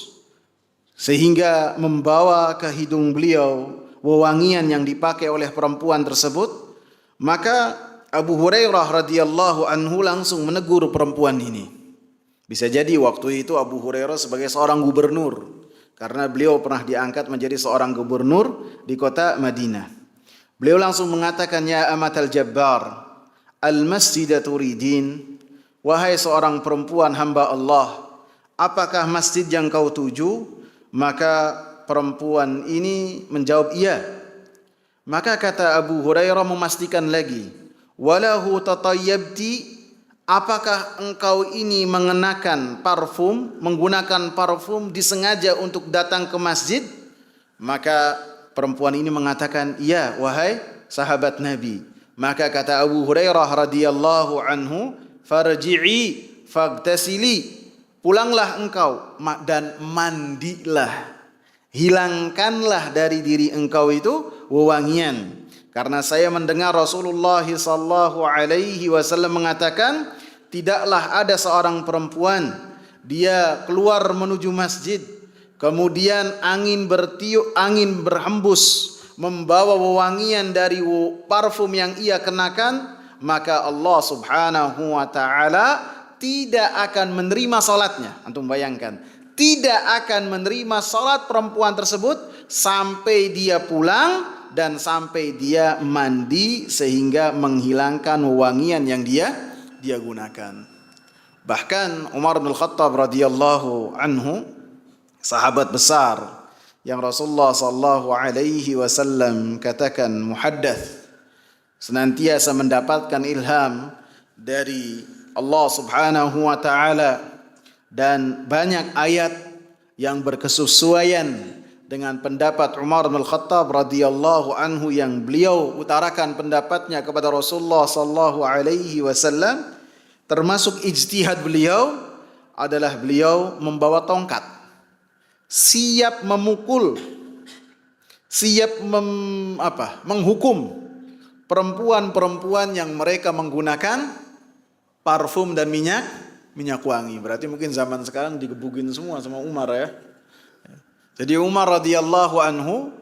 sehingga membawa ke hidung beliau wewangian yang dipakai oleh perempuan tersebut, maka Abu Hurairah radhiyallahu anhu langsung menegur perempuan ini. Bisa jadi waktu itu Abu Hurairah sebagai seorang gubernur, karena beliau pernah diangkat menjadi seorang gubernur di kota Madinah. Beliau langsung mengatakan, "Ya amatal jabbar, al-masjida turidin?" Wahai seorang perempuan hamba Allah, apakah masjid yang kau tuju? Maka perempuan ini menjawab iya. Maka kata Abu Hurairah memastikan lagi, "Walahu tatayyabti?" Apakah engkau ini mengenakan parfum, menggunakan parfum disengaja untuk datang ke masjid? Maka perempuan ini mengatakan, "Iya, wahai sahabat Nabi." Maka kata Abu Hurairah radhiyallahu anhu, "Farji'i faghtasili." Pulanglah engkau dan mandilah. Hilangkanlah dari diri engkau itu wewangian. Karena saya mendengar Rasulullah sallallahu alaihi wasallam mengatakan, tidaklah ada seorang perempuan dia keluar menuju masjid, kemudian angin bertiup, angin berhembus membawa wewangian dari parfum yang ia kenakan, maka Allah Subhanahu wa taala tidak akan menerima salatnya. Antum bayangkan, tidak akan menerima salat perempuan tersebut sampai dia pulang dan sampai dia mandi sehingga menghilangkan wewangian yang dia gunakan. Bahkan Umar bin Khattab radhiyallahu anhu, sahabat besar yang Rasulullah sallallahu alaihi wasallam katakan muhaddats, senantiasa mendapatkan ilham dari Allah Subhanahu wa taala, dan banyak ayat yang berkesesuaian dengan pendapat Umar bin Khattab radhiyallahu anhu yang beliau utarakan pendapatnya kepada Rasulullah sallallahu alaihi wasallam. Termasuk ijtihad beliau adalah beliau membawa tongkat, siap memukul, siap menghukum perempuan-perempuan yang mereka menggunakan parfum dan minyak wangi. Berarti mungkin zaman sekarang digebukin semua sama Umar ya. Jadi Umar radhiyallahu anhu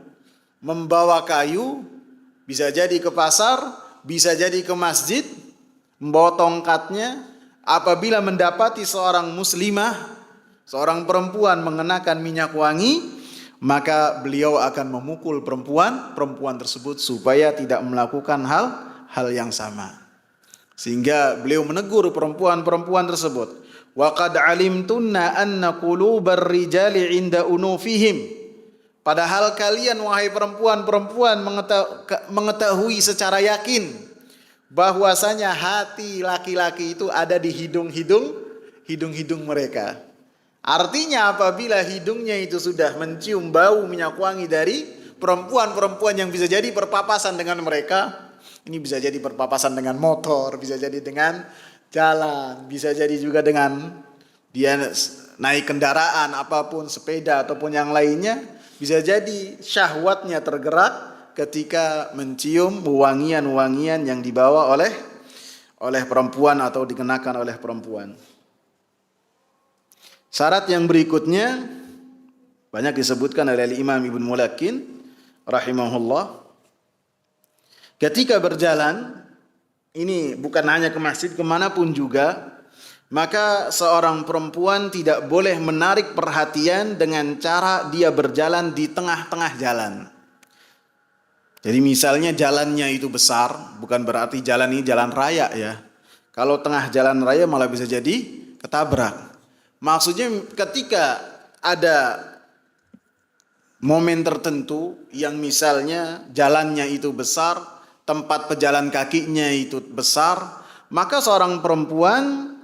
membawa kayu, bisa jadi ke pasar, bisa jadi ke masjid, membawa tongkatnya. Apabila mendapati seorang muslimah, seorang perempuan mengenakan minyak wangi, maka beliau akan memukul perempuan tersebut supaya tidak melakukan hal yang sama. Sehingga beliau menegur perempuan tersebut. Wa qad alimtunna anna qulubar rijali 'inda unufihim. Padahal kalian wahai perempuan mengetahui secara yakin bahwasanya hati laki-laki itu ada di hidung-hidung mereka. Artinya apabila hidungnya itu sudah mencium bau minyak wangi dari perempuan-perempuan yang bisa jadi berpapasan dengan mereka, ini bisa jadi berpapasan dengan motor, bisa jadi dengan jalan, bisa jadi juga dengan dia naik kendaraan apapun, sepeda ataupun yang lainnya, bisa jadi syahwatnya tergerak ketika mencium wangian-wangian yang dibawa oleh perempuan atau dikenakan oleh perempuan. Syarat yang berikutnya banyak disebutkan oleh Imam Ibn Mulakin rahimahullah. Ketika berjalan, ini bukan hanya ke masjid, kemanapun juga, maka seorang perempuan tidak boleh menarik perhatian dengan cara dia berjalan di tengah-tengah jalan. Jadi misalnya jalannya itu besar, bukan berarti jalan ini jalan raya ya. Kalau tengah jalan raya malah bisa jadi ketabrak. Maksudnya ketika ada momen tertentu yang misalnya jalannya itu besar, tempat pejalan kakinya itu besar, maka seorang perempuan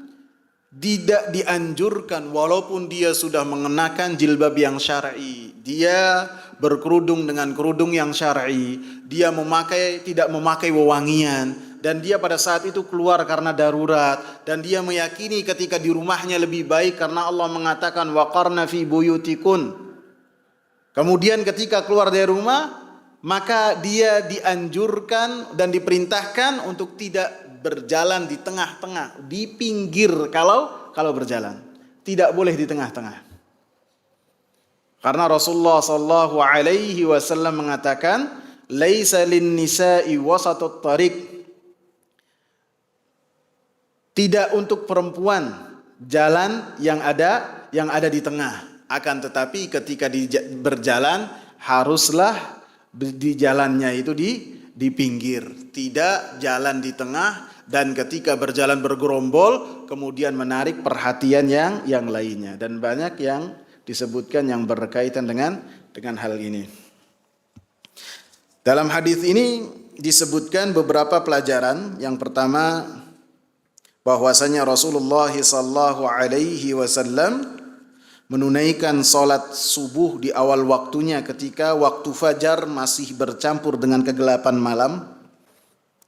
tidak dianjurkan walaupun dia sudah mengenakan jilbab yang syar'i, dia berkerudung dengan kerudung yang syar'i, dia tidak memakai wewangian, dan dia pada saat itu keluar karena darurat, dan dia meyakini ketika di rumahnya lebih baik karena Allah mengatakan waqarna fi buyutikun. Kemudian ketika keluar dari rumah, maka dia dianjurkan dan diperintahkan untuk tidak berjalan di tengah-tengah, di pinggir kalau berjalan. Tidak boleh di tengah-tengah. Karena Rasulullah sallallahu alaihi wasallam mengatakan, "Laisa lin-nisa'i wasatut thariq." Tidak untuk perempuan jalan yang ada di tengah. Akan tetapi ketika berjalan haruslah di jalannya itu di pinggir, tidak jalan di tengah, dan ketika berjalan bergerombol kemudian menarik perhatian yang lainnya, dan banyak yang disebutkan yang berkaitan dengan hal ini. Dalam hadis ini disebutkan beberapa pelajaran. Yang pertama, bahwasanya Rasulullah sallallahu alaihi wasallam menunaikan salat subuh di awal waktunya ketika waktu fajar masih bercampur dengan kegelapan malam.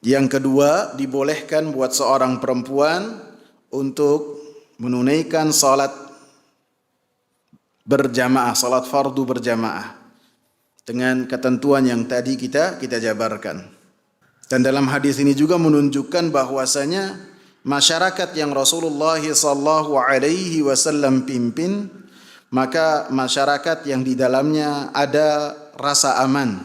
Yang kedua, dibolehkan buat seorang perempuan untuk menunaikan salat berjamaah, salat fardu berjamaah dengan ketentuan yang tadi kita jabarkan. Dan dalam hadis ini juga menunjukkan bahwasanya masyarakat yang Rasulullah sallallahu alaihi wasallam pimpin, maka masyarakat yang di dalamnya ada rasa aman.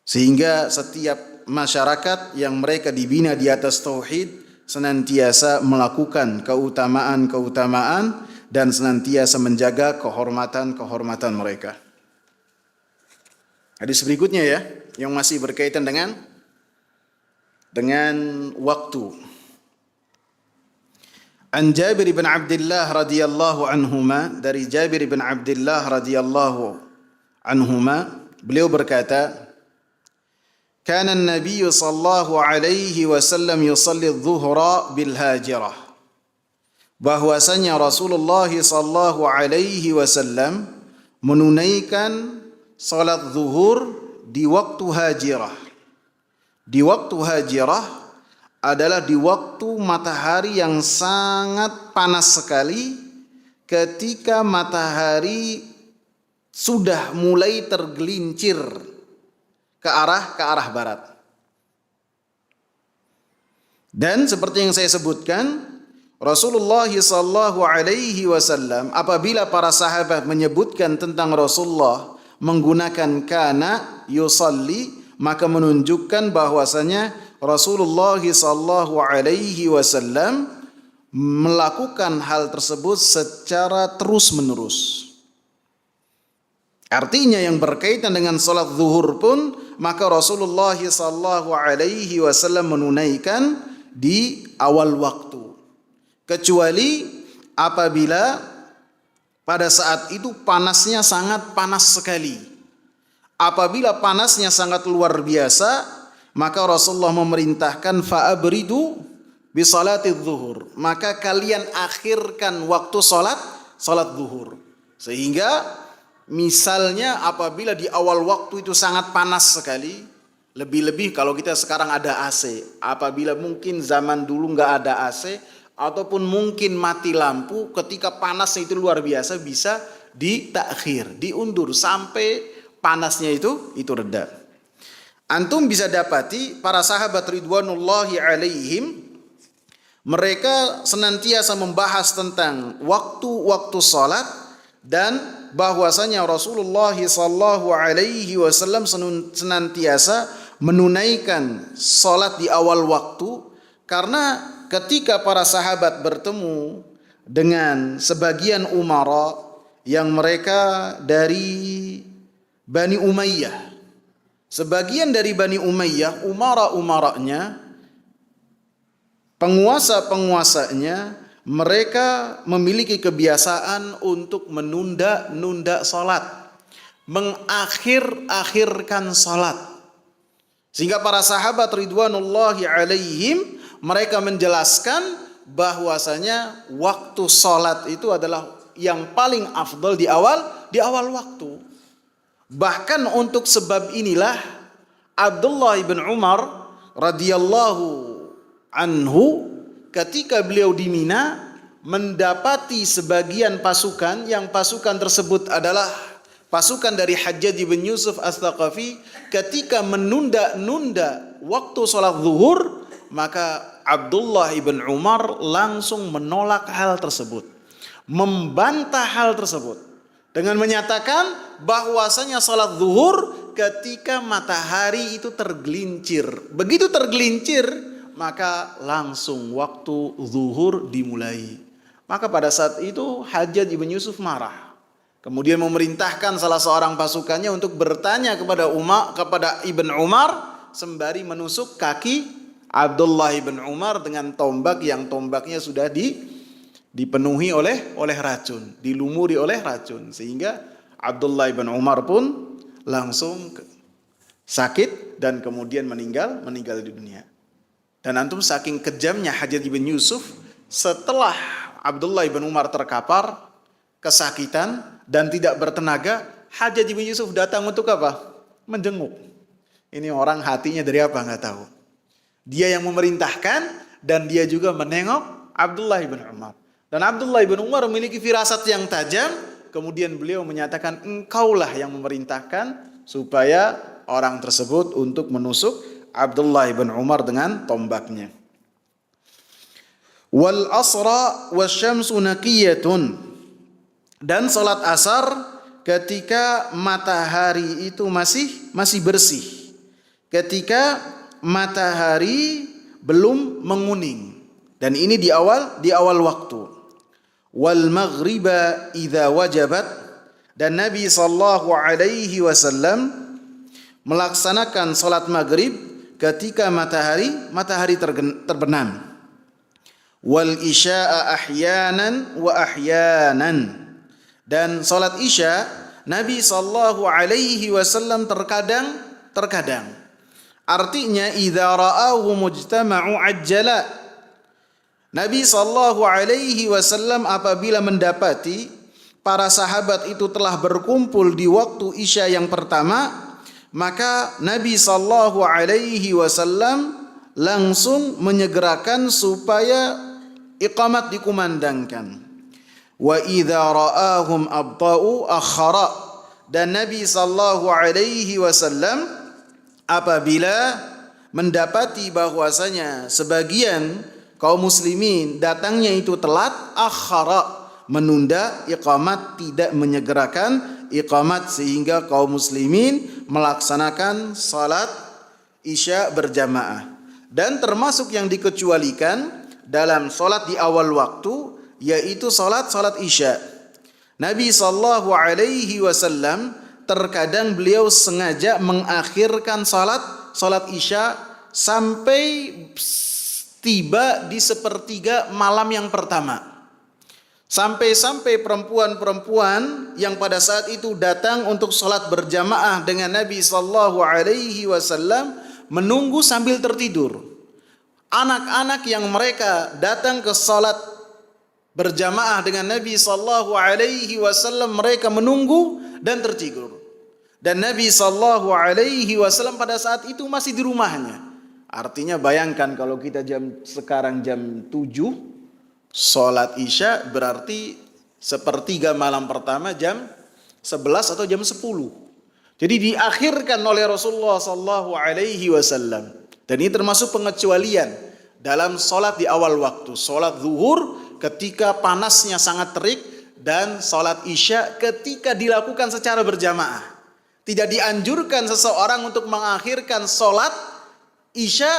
Sehingga setiap masyarakat yang mereka dibina di atas tauhid senantiasa melakukan keutamaan-keutamaan dan senantiasa menjaga kehormatan-kehormatan mereka. Hadis berikutnya ya, yang masih berkaitan dengan waktu. An Jabir bin Abdullah radhiyallahu anhuma, dari Jabir bin Abdullah radhiyallahu anhuma, beliau berkata, "Kana an-nabiy sallallahu alaihi wasallam yusalli adh-dhuhra bil hajirah." Bahwasanya Rasulullah sallallahu alaihi wasallam menunaikan salat zuhur di waktu hajirah. Di waktu hajirah adalah di waktu matahari yang sangat panas sekali, ketika matahari sudah mulai tergelincir ke arah barat. Dan seperti yang saya sebutkan, Rasulullah sallallahu alaihi wasallam apabila para sahabat menyebutkan tentang Rasulullah menggunakan kana yusalli, maka menunjukkan bahwasanya Rasulullah sallallahu alaihi wasallam melakukan hal tersebut secara terus-menerus. Artinya yang berkaitan dengan salat zuhur pun, maka Rasulullah sallallahu alaihi wasallam menunaikan di awal waktu. Kecuali apabila pada saat itu panasnya sangat panas sekali. Apabila panasnya sangat luar biasa, maka Rasulullah memerintahkan fa'abridu bi salatidz zuhur. Maka kalian akhirkan waktu salat zuhur. Sehingga misalnya apabila di awal waktu itu sangat panas sekali, lebih-lebih kalau kita sekarang ada AC, apabila mungkin zaman dulu nggak ada AC, ataupun mungkin mati lampu, ketika panasnya itu luar biasa bisa ditakhir, diundur sampai panasnya itu reda. Antum bisa dapati para sahabat ridwanullahi alaihim, mereka senantiasa membahas tentang waktu-waktu salat, dan bahwasanya Rasulullah sallallahu alaihi wasallam senantiasa menunaikan salat di awal waktu, karena ketika para sahabat bertemu dengan sebagian umara yang mereka dari Bani Umayyah, sebagian dari Bani Umayyah, umara-umaranya, penguasa-penguasanya, mereka memiliki kebiasaan untuk menunda-nunda salat, mengakhir-akhirkan salat. Sehingga para sahabat ridwanullahi alaihim, mereka menjelaskan bahwasanya waktu salat itu adalah yang paling afdal di awal waktu. Bahkan untuk sebab inilah Abdullah bin Umar radhiyallahu anhu, ketika beliau di Mina mendapati sebagian pasukan, yang pasukan tersebut adalah pasukan dari Hajjaj bin Yusuf Ats-Tsaqafi, ketika menunda-nunda waktu salat zuhur, maka Abdullah ibn Umar langsung menolak hal tersebut, membantah hal tersebut dengan menyatakan bahwasanya salat zuhur ketika matahari itu tergelincir. Begitu tergelincir, maka langsung waktu zuhur dimulai. Maka pada saat itu Hajjaj ibn Yusuf marah. Kemudian memerintahkan salah seorang pasukannya untuk bertanya kepada Ibn Umar sembari menusuk kaki Abdullah bin Umar dengan tombak yang tombaknya sudah dipenuhi oleh racun, dilumuri oleh racun, sehingga Abdullah bin Umar pun langsung sakit dan kemudian meninggal di dunia. Dan antum saking kejamnya Hajjaj bin Yusuf, setelah Abdullah bin Umar terkapar, kesakitan dan tidak bertenaga, Hajjaj bin Yusuf datang untuk apa? Menjenguk. Ini orang hatinya dari apa nggak tahu. Dia yang memerintahkan dan dia juga menengok Abdullah bin Umar. Dan Abdullah bin Umar memiliki firasat yang tajam. Kemudian beliau menyatakan, engkaulah yang memerintahkan supaya orang tersebut untuk menusuk Abdullah bin Umar dengan tombaknya. Wal asra wasyamsu naqiyatun. Dan salat asar ketika matahari itu masih bersih. Ketika matahari belum menguning, dan ini di awal waktu. Wal maghriba idza wajabat, dan Nabi sallallahu alaihi wasallam melaksanakan salat maghrib ketika matahari terbenam. Wal isya'a ahyanan wa ahyanan. Dan salat isya Nabi sallallahu alaihi wasallam terkadang. Artinya idza ra'ahu mujtama'u ajjala. Nabi sallallahu alaihi wasallam apabila mendapati para sahabat itu telah berkumpul di waktu isya yang pertama, maka Nabi sallallahu alaihi wasallam langsung menyegerakan supaya iqamat dikumandangkan. Wa idza ra'ahum abta'u akhara. Dan Nabi sallallahu alaihi wasallam apabila mendapati bahwasanya sebagian kaum muslimin datangnya itu telat, akhara, menunda iqamat, tidak menyegerakan iqamat sehingga kaum muslimin melaksanakan salat isya berjamaah. Dan termasuk yang dikecualikan dalam salat di awal waktu yaitu salat isya. Nabi sallallahu alaihi wasallam terkadang beliau sengaja mengakhirkan salat isya sampai tiba di sepertiga malam yang pertama. Sampai-sampai perempuan-perempuan yang pada saat itu datang untuk salat berjamaah dengan Nabi sallallahu alaihi wasallam menunggu sambil tertidur. Anak-anak yang mereka datang ke salat berjamaah dengan Nabi sallallahu alaihi wasallam mereka menunggu dan tertidur. Dan Nabi sallallahu alaihi wasallam pada saat itu masih di rumahnya. Artinya bayangkan kalau kita sekarang jam 7 salat isya, berarti sepertiga malam pertama jam 11 atau jam 10. Jadi diakhirkan oleh Rasulullah sallallahu alaihi wasallam. Dan ini termasuk pengecualian dalam salat di awal waktu. Salat zuhur ketika panasnya sangat terik dan salat isya ketika dilakukan secara berjamaah. Tidak dianjurkan seseorang untuk mengakhirkan salat isya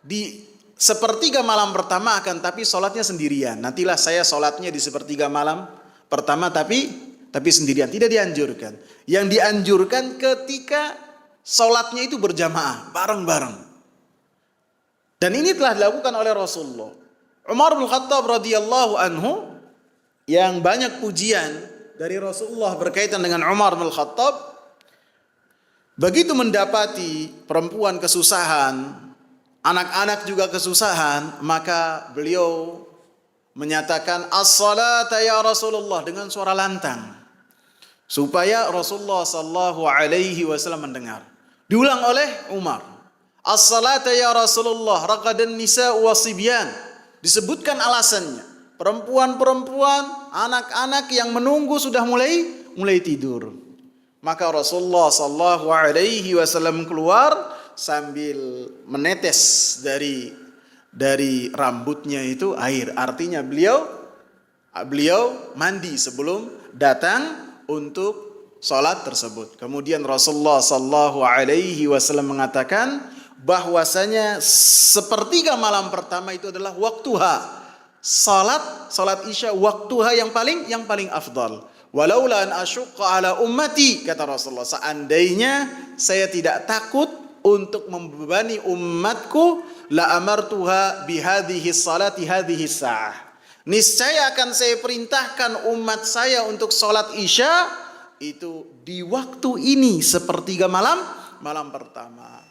di sepertiga malam pertama akan tapi salatnya sendirian. Nantilah saya salatnya di sepertiga malam pertama tapi sendirian. Tidak dianjurkan. Yang dianjurkan ketika salatnya itu berjamaah, bareng-bareng. Dan ini telah dilakukan oleh Rasulullah. Umar bin Khattab radhiyallahu anhu, yang banyak pujian dari Rasulullah berkaitan dengan Umar bin Khattab, begitu mendapati perempuan kesusahan, anak-anak juga kesusahan, maka beliau menyatakan as-salata ya Rasulullah dengan suara lantang supaya Rasulullah sallallahu alaihi wasallam mendengar. Diulang oleh Umar. As-salata ya Rasulullah raqadan nisa wa sibyan. Disebutkan alasannya. Perempuan-perempuan, anak-anak yang menunggu sudah mulai tidur. Maka Rasulullah sallallahu alaihi wasallam keluar sambil menetes dari rambutnya itu air. Artinya beliau mandi sebelum datang untuk salat tersebut. Kemudian Rasulullah sallallahu alaihi wasallam mengatakan bahwasanya sepertiga malam pertama itu adalah waktuha. Salat isya waktuha yang paling afdal. Walaula an asyqa ala ummati, kata Rasulullah, seandainya saya tidak takut untuk membebani umatku, la amartuha bihadhihi salati hadhihi sa'ah. Niscaya akan saya perintahkan umat saya untuk salat isya itu di waktu ini sepertiga malam pertama.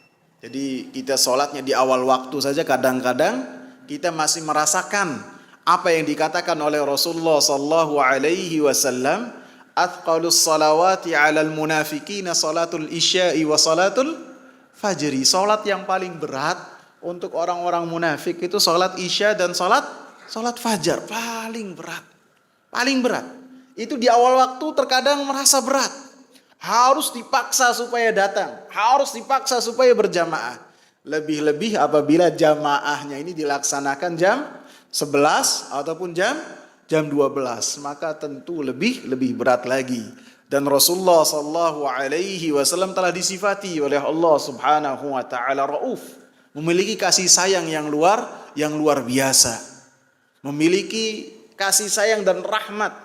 Jadi kita sholatnya di awal waktu saja kadang-kadang kita masih merasakan apa yang dikatakan oleh Rasulullah sallallahu alaihi wasallam, athqalus salawati 'alal munafiqina salatul isya'i wa salatul fajri. Salat yang paling berat untuk orang-orang munafik itu salat isya dan salat fajar, paling berat. Itu di awal waktu terkadang merasa berat. Harus dipaksa supaya datang, harus dipaksa supaya berjamaah. Lebih-lebih apabila jamaahnya ini dilaksanakan jam 11 ataupun jam 12, maka tentu lebih berat lagi. Dan Rasulullah sallallahu alaihi wasallam telah disifati oleh Allah Subhanahu wa taala Rauf, memiliki kasih sayang yang luar biasa. Memiliki kasih sayang dan rahmat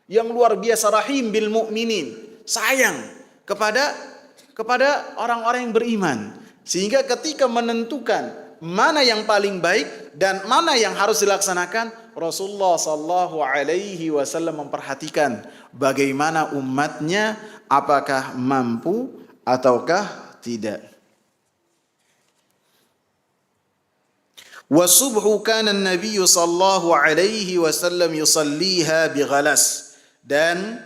yang luar biasa, rahim bil mu'minin. Sayang kepada kepada orang-orang yang beriman. Sehingga ketika menentukan mana yang paling baik dan mana yang harus dilaksanakan, Rasulullah sallallahu alaihi wasallam memperhatikan bagaimana umatnya, apakah mampu ataukah tidak. Wasubhu kana an-nabiy sallallahu alaihi wasallam yusalliha bighalas, dan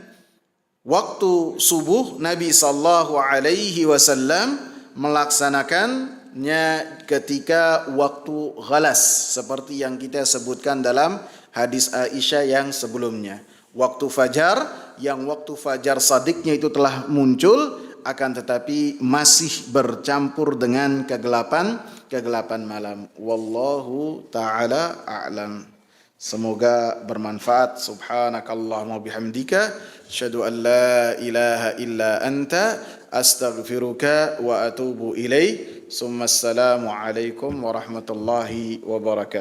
waktu subuh Nabi sallallahu alaihi wasallam melaksanakannya ketika waktu ghalas, seperti yang kita sebutkan dalam hadis Aisyah yang sebelumnya. Waktu fajar, yang waktu fajar sadiknya itu telah muncul, akan tetapi masih bercampur dengan kegelapan malam. Wallahu ta'ala a'lam. Semoga bermanfaat. Subhanakallahumma bihamdika asyhadu an la ilaha illa anta astaghfiruka wa atubu ilaik. Assalamu alaikum warahmatullahi wabarakatuh.